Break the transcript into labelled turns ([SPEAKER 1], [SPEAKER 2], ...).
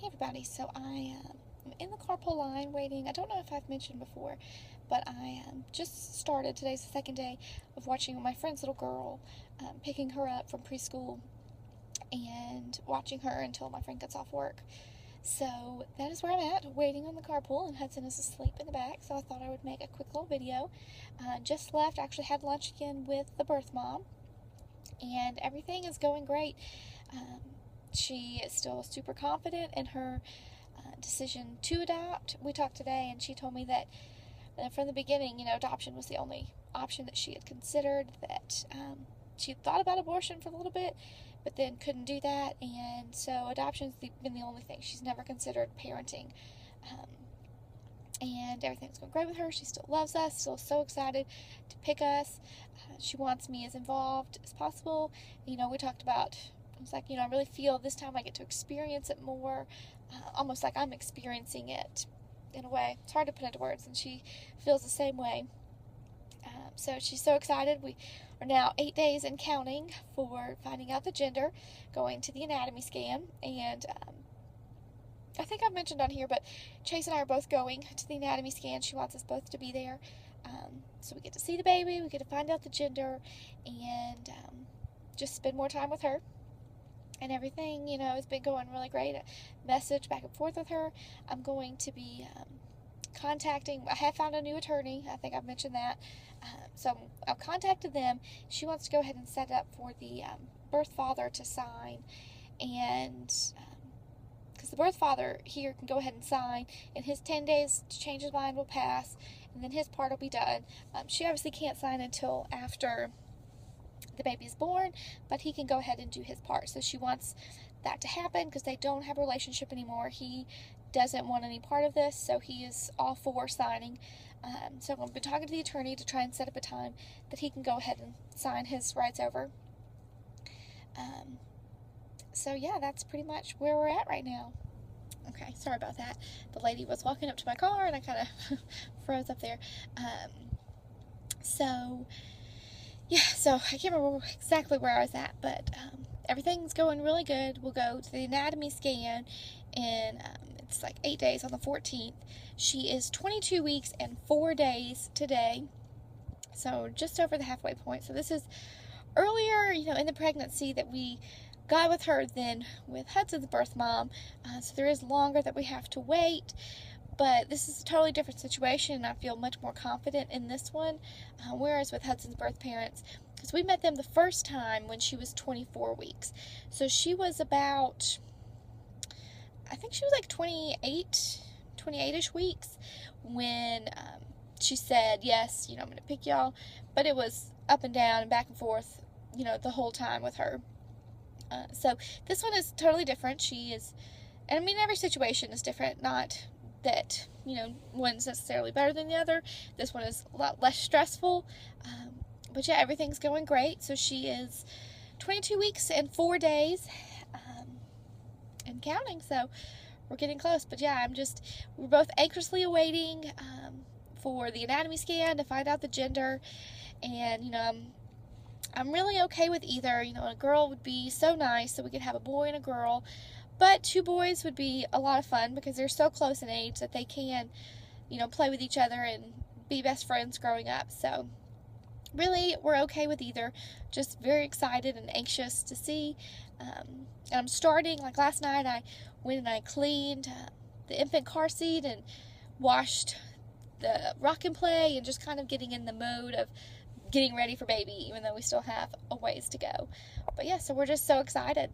[SPEAKER 1] Hey everybody, so I am in the carpool line waiting. I don't know if I've mentioned before, but I just started. Today's the second day of watching my friend's little girl, picking her up from preschool and watching her until my friend gets off work. So that is where I'm at, waiting on the carpool, and Hudson is asleep in the back, so I thought I would make a quick little video. Just left, actually had lunch again with the birth mom, and everything is going great. She is still super confident in her decision to adopt. We talked today, and she told me that from the beginning, adoption was the only option that she had considered, that she thought about abortion for a little bit, but then couldn't do that, and so adoption's been the only thing. She's never considered parenting. And everything's going great with her. She still loves us, still so excited to pick us. She wants me as involved as possible. We talked about, I was like, I really feel this time I get to experience it more, almost like I'm experiencing it in a way. It's hard to put into words, and she feels the same way. So she's so excited. We are now 8 days and counting for finding out the gender, going to the anatomy scan, and I think I've mentioned on here, but Chase and I are both going to the anatomy scan. She wants us both to be there. So we get to see the baby, we get to find out the gender, and just spend more time with her. And everything, has been going really great. A message back and forth with her. I'm going to be I have found a new attorney. I think I've mentioned that. So I've contacted them. She wants to go ahead and set it up for the birth father to sign. And because the birth father here can go ahead and sign, and his 10 days to change his mind will pass, and then his part will be done. She obviously can't sign until after the baby is born, but he can go ahead and do his part. So she wants that to happen because they don't have a relationship anymore. He doesn't want any part of this, so he is all for signing. So I've been talking to the attorney to try and set up a time that he can go ahead and sign his rights over. So yeah, that's pretty much where we're at right now. Okay, sorry about that. The lady was walking up to my car, and I kind of froze up there. So I can't remember exactly where I was at, but everything's going really good. We'll go to the anatomy scan, and it's like 8 days on the 14th. She is 22 weeks and 4 days today, so just over the halfway point. So this is earlier, in the pregnancy that we got with her than with Hudson's birth mom, so there is longer that we have to wait. But this is a totally different situation, and I feel much more confident in this one, whereas with Hudson's birth parents, because we met them the first time when she was 24 weeks. So she was about, I think she was like 28-ish weeks when she said, yes, I'm going to pick y'all. But it was up and down and back and forth, the whole time with her. So this one is totally different. She is, and I mean, every situation is different, not that, one's necessarily better than the other. This one is a lot less stressful. But yeah, everything's going great. So she is 22 weeks and 4 days and counting. So we're getting close. But yeah, we're both anxiously awaiting for the anatomy scan to find out the gender. And, I'm really okay with either. A girl would be so nice, so we could have a boy and a girl. But 2 boys would be a lot of fun because they're so close in age that they can, play with each other and be best friends growing up. So really, we're okay with either. Just very excited and anxious to see. And I'm starting, like last night, I went and I cleaned the infant car seat and washed the rock and play, and just kind of getting in the mode of getting ready for baby, even though we still have a ways to go. But yeah, so we're just so excited.